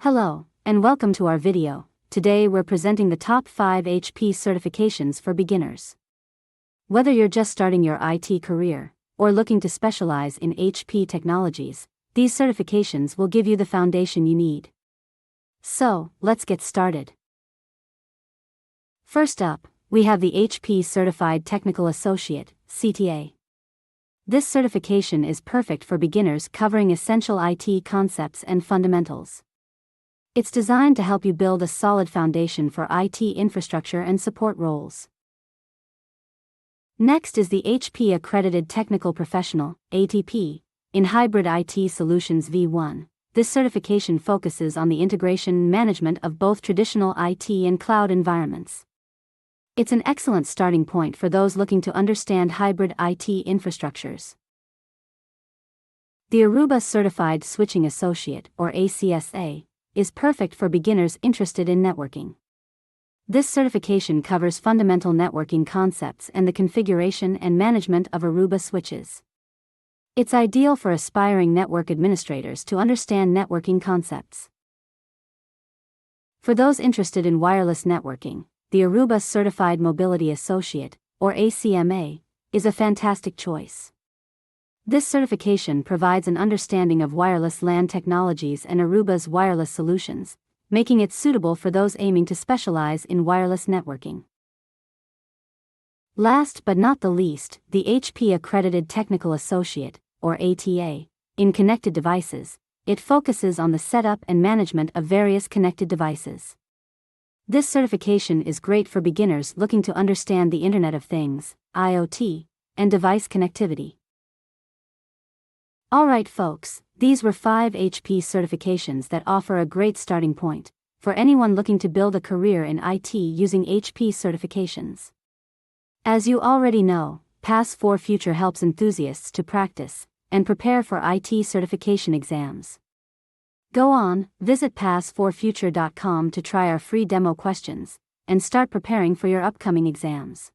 Hello, and welcome to our video. Today we're presenting the top 5 HP certifications for beginners. Whether you're just starting your IT career, or looking to specialize in HP technologies, these certifications will give you the foundation you need. So, let's get started. First up, we have the HP Certified Technical Associate, CTA. This certification is perfect for beginners covering essential IT concepts and fundamentals. It's designed to help you build a solid foundation for IT infrastructure and support roles. Next is the HP Accredited Technical Professional, ATP, in Hybrid IT Solutions V1. This certification focuses on the integration and management of both traditional IT and cloud environments. It's an excellent starting point for those looking to understand hybrid IT infrastructures. The Aruba Certified Switching Associate, or ACSA, is perfect for beginners interested in networking. This certification covers fundamental networking concepts and the configuration and management of Aruba switches. It's ideal for aspiring network administrators to understand networking concepts. For those interested in wireless networking, the Aruba Certified Mobility Associate, or ACMA, is a fantastic choice. This certification provides an understanding of wireless LAN technologies and Aruba's wireless solutions, making it suitable for those aiming to specialize in wireless networking. Last but not the least, the HP Accredited Technical Associate, or ATA, in Connected Devices. It focuses on the setup and management of various connected devices. This certification is great for beginners looking to understand the Internet of Things, IoT, and device connectivity. Alright folks, these were 5 HP certifications that offer a great starting point for anyone looking to build a career in IT using HP certifications. As you already know, Pass4 Future helps enthusiasts to practice and prepare for IT certification exams. Go on, visit pass4future.com to try our free demo questions and start preparing for your upcoming exams.